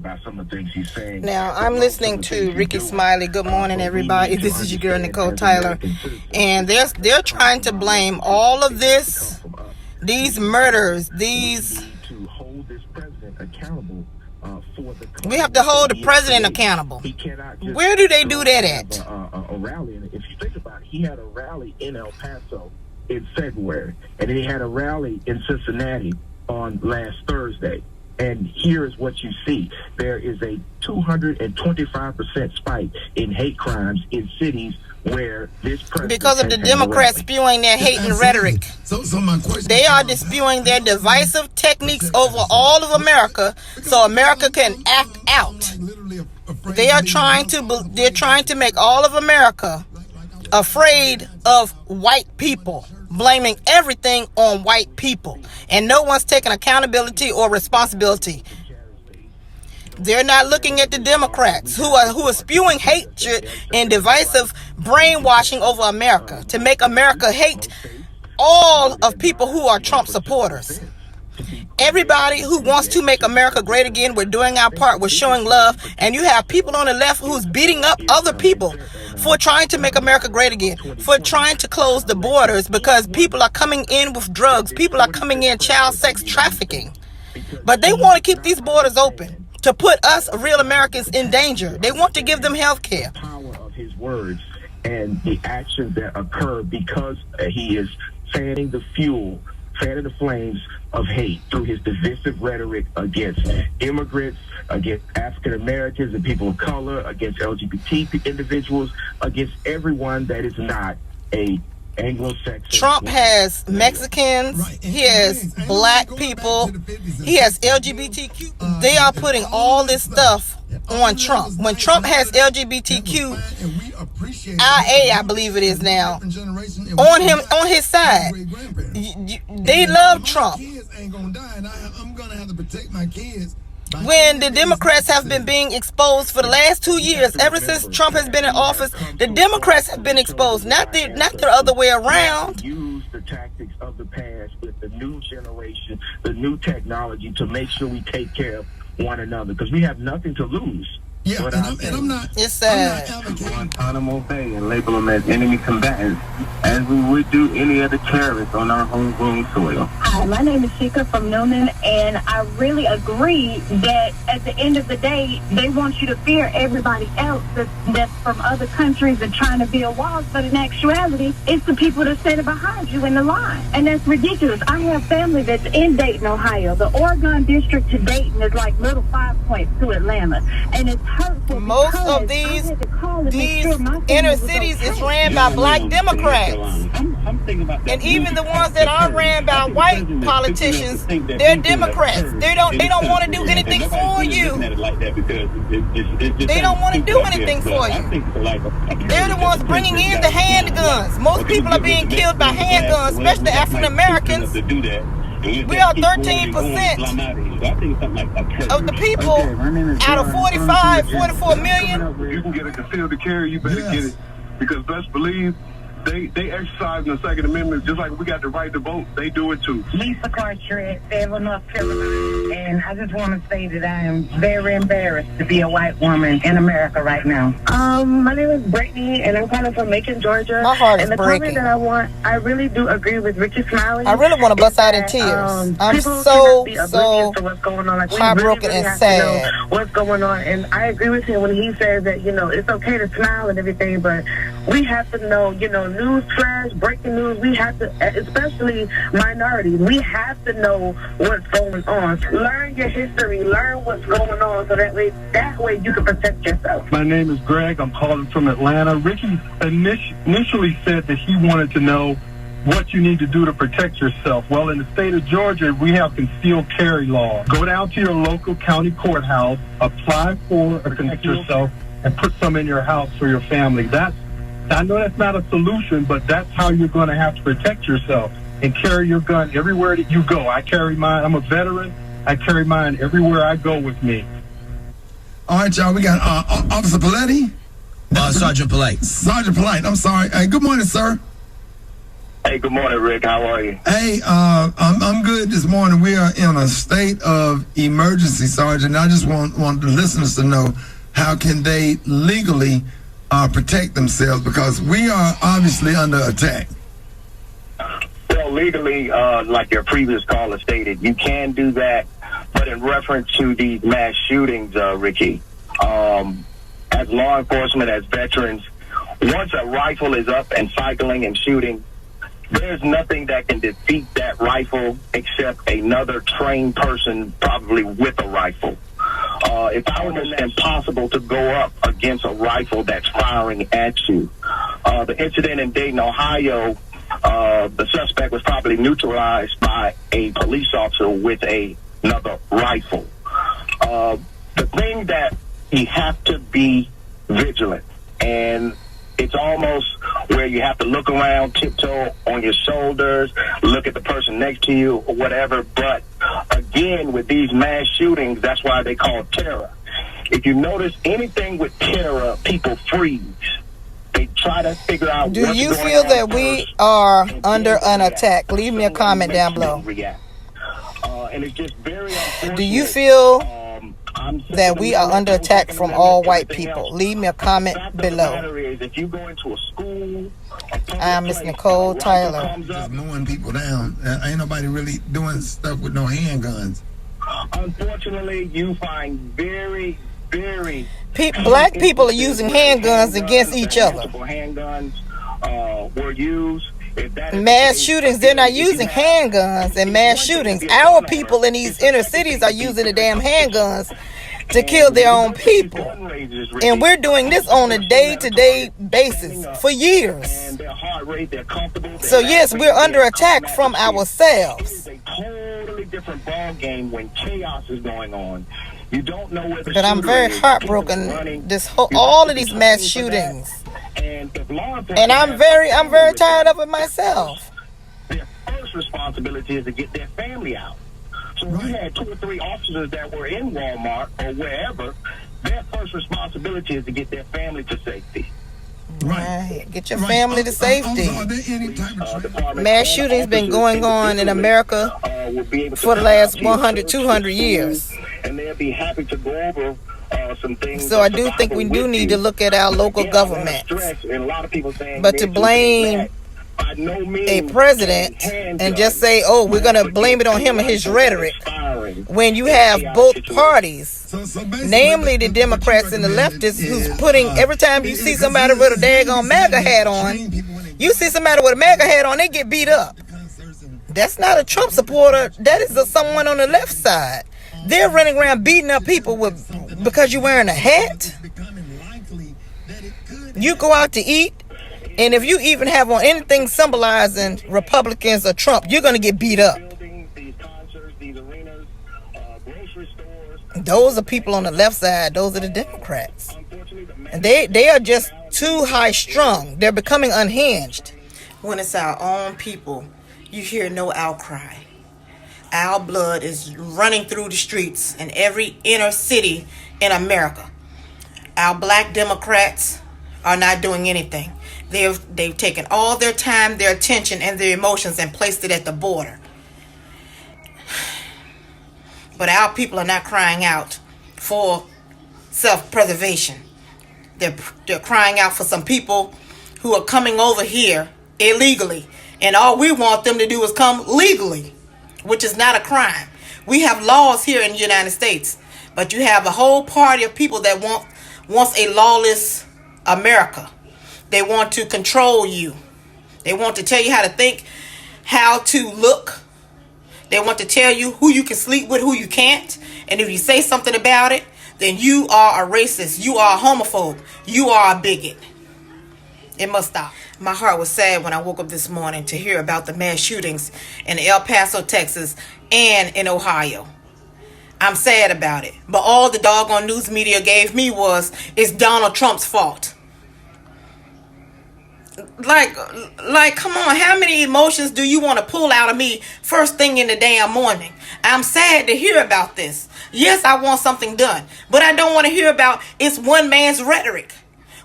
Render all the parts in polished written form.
about some of the things he's saying. Now, I'm listening to Ricky Smiley. Good morning, everybody. This is your girl, Nicole Tyler. And they're trying to blame all of this, these murders, these... We have to hold the president accountable. Where do they do that at? A rally. And if you think about it, he had a rally in El Paso in February. And then he had a rally in Cincinnati on last Thursday. And here is what you see. There is a 225% spike in hate crimes in cities where this president... Because of the Democrats spewing their hate and rhetoric. So my question... They are spewing their divisive techniques over all of America so America can act out. They're trying to make all of America afraid of white people, blaming everything on white people, and no one's taking accountability or responsibility. They're not looking at the Democrats who are spewing hatred and divisive brainwashing over America to make America hate all of people who are Trump supporters. Everybody who wants to make America great again, we're doing our part, we're showing love, and you have people on the left who's beating up other people for trying to make America great again, for trying to close the borders because people are coming in with drugs, people are coming in child sex trafficking. But they want to keep these borders open to put us real Americans in danger. They want to give them health care. The power of his words and the actions that occur because he is fanning the flames of hate through his divisive rhetoric against immigrants, against African Americans and people of color, against LGBT individuals, against everyone that is not a Anglo-Saxon. Trump has Mexicans, he has black people, he has LGBTQ. They are putting all this stuff on Trump. When Trump has LGBTQ, I believe it is now, on his side. They love Trump. When the Democrats have been being exposed for the last 2 years, ever since Trump has been in office, the Democrats have been exposed, not the other way around. Use the tactics of the past with the new generation, the new technology to make sure we take care of one another because we have nothing to lose. Yeah, and I'm not. It's sad. Guantanamo Bay and label them as enemy combatants, as we would do any other terrorist on our homegrown soil. Hi, my name is Shika from Newman, and I really agree that at the end of the day, they want you to fear everybody else that's from other countries and trying to build walls, but in actuality, it's the people that stand behind you in the line, and that's ridiculous. I have family that's in Dayton, Ohio. The Oregon district to Dayton is like little 5 points to Atlanta, and it's hurtful. Most of these inner cities is ran by black Democrats. And even the ones that are ran by white politicians, they're Democrats. They don't want to do anything for you. They don't want to do anything for you. They're the ones bringing in the handguns. Most people are being killed by handguns, especially African Americans. We are 13% of the people out of 44 million. If you can get a concealed carry, you better get it. Because best believe, they exercise the Second Amendment just like we got the right to vote. They do it too. Lisa Carteret, Fayetteville, North Carolina, and I just want to say that I am very embarrassed to be a white woman in America right now. My name is Brittany, and I'm calling from Macon, Georgia. My heart is and the breaking. Comment that I really do agree with Ricky Smiley. I really want to bust out in tears. I'm so what's going on. Like, heartbroken really and sad. To know what's going on, and I agree with him when he says that it's okay to smile and everything, but we have to know, news trash, breaking news. We have to, especially minorities, we have to know what's going on. Learn your history, learn what's going on, so that way you can protect yourself. My name is Greg. I'm calling from Atlanta. Ricky initially said that he wanted to know what you need to do to protect yourself. Well, in the state of Georgia, we have concealed carry laws. Go down to your local county courthouse, apply for a protect yourself, and put some in your house for your family. I know that's not a solution, but that's how you're going to have to protect yourself and carry your gun everywhere that you go. I carry mine. I'm a veteran. I carry mine everywhere I go with me. All right, y'all. We got Officer Paletti. Sergeant Polite. Sergeant Polite. I'm sorry. Hey, good morning, sir. Hey, good morning, Rick. How are you? Hey, I'm good this morning. We are in a state of emergency, Sergeant. I just want the listeners to know how can they legally protect themselves, because we are obviously under attack. Well, legally, like your previous caller stated, you can do that. But in reference to these mass shootings, Ricky, as law enforcement, as veterans, once a rifle is up and cycling and shooting, there's nothing that can defeat that rifle except another trained person, probably with a rifle. It's almost impossible to go up against a rifle that's firing at you. The incident in Dayton, Ohio, the suspect was probably neutralized by a police officer with another rifle. The thing that you have to be vigilant, and it's almost where you have to look around, tiptoe on your shoulders, look at the person next to you or whatever. But again, with these mass shootings, that's why they call terror. If you notice anything with terror, people freeze. They try to figure out. Do you feel that we are under an attack? Leave me a comment down below. And it's just very unfortunate. Do you feel that we are under attack from all white people? Leave me a comment below. If you go into a school, I'm Miss Nicole Tyler. Just mowing people down. Ain't nobody really doing stuff with no handguns. Unfortunately, you find very Black people are using handguns against each other. Handguns were used. Mass shootings, they're not using handguns in mass shootings. Our people in these inner cities are using the damn handguns to kill their own people. And we're doing this on a day-to-day basis for years. So yes, we're under attack from ourselves. It's a totally different ball game when chaos is going on. You don't know where the But I'm very heartbroken. All of these mass shootings. And I'm very tired of it myself. Their first responsibility is to get their family out. So if you had 2 or 3 officers that were in Walmart or wherever, their first responsibility is to get their family to safety. Right. Get your family to safety. Mass shootings been going on in America for the last 100, 200 years. And they'll be happy to go over some things. So I do think we do need to look at our local government. But to blame a president and just say, oh, we're going to blame it on him and his rhetoric, when you have both parties, namely the Democrats and the leftists, who's putting, every time you see somebody with a daggone MAGA hat on, you see somebody with a MAGA hat on, they get beat up. That's not a Trump supporter. That is someone on the left side. They're running around beating up people because you're wearing a hat. You go out to eat, and if you even have on anything symbolizing Republicans or Trump, you're going to get beat up. Those are people on the left side. Those are the Democrats. And they are just too high strung. They're becoming unhinged. When it's our own people, you hear no outcry. Our blood is running through the streets in every inner city in America. Our black Democrats are not doing anything. They've taken all their time, their attention, and their emotions and placed it at the border. But our people are not crying out for self-preservation. They're crying out for some people who are coming over here illegally. And all we want them to do is come legally, which is not a crime. We have laws here in the United States, but you have a whole party of people that wants a lawless America. They want to control you. They want to tell you how to think, how to look. They want to tell you who you can sleep with, who you can't. And if you say something about it, then you are a racist. You are a homophobe. You are a bigot. It must stop. My heart was sad when I woke up this morning to hear about the mass shootings in El Paso, Texas, and in Ohio. I'm sad about it. But all the doggone news media gave me was, it's Donald Trump's fault. Like, come on, how many emotions do you want to pull out of me first thing in the damn morning? I'm sad to hear about this. Yes, I want something done, but I don't want to hear about it's one man's rhetoric.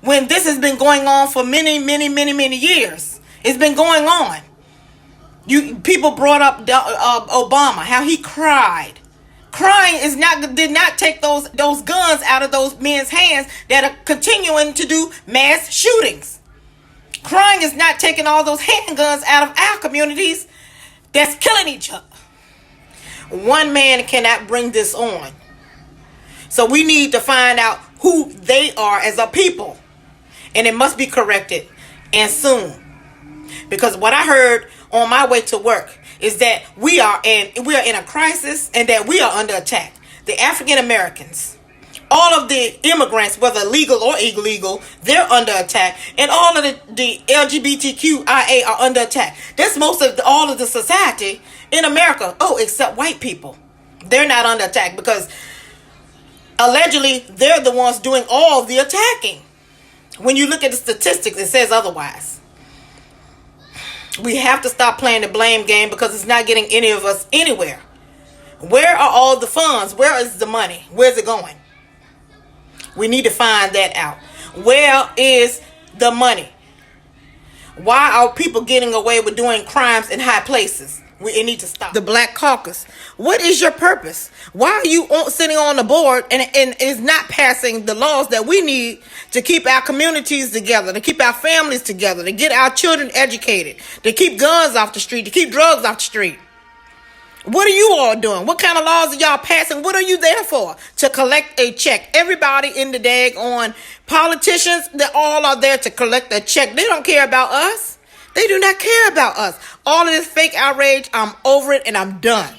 When this has been going on for many, many, many, many years. It's been going on. People brought up Obama, how he cried. Crying did not take those guns out of those men's hands that are continuing to do mass shootings. Crying is not taking all those handguns out of our communities that's killing each other. One man cannot bring this on. So we need to find out who they are as a people. And it must be corrected, and soon. Because what I heard on my way to work is that we are in a crisis and that we are under attack. The African Americans, all of the immigrants, whether legal or illegal, they're under attack. And all of the LGBTQIA are under attack. That's most of all of the society in America. Oh, except white people. They're not under attack because allegedly they're the ones doing all the attacking. When you look at the statistics, it says otherwise. We have to stop playing the blame game because it's not getting any of us anywhere. Where are all the funds? Where is the money? Where's it going? We need to find that out. Where is the money? Why are people getting away with doing crimes in high places? We need to stop. The Black Caucus. What is your purpose? Why are you sitting on the board and is not passing the laws that we need to keep our communities together, to keep our families together, to get our children educated, to keep guns off the street, to keep drugs off the street? What are you all doing? What kind of laws are y'all passing? What are you there for? To collect a check. Everybody in the daggone politicians, they all are there to collect a check. They don't care about us. They do not care about us. All of this fake outrage, I'm over it and I'm done.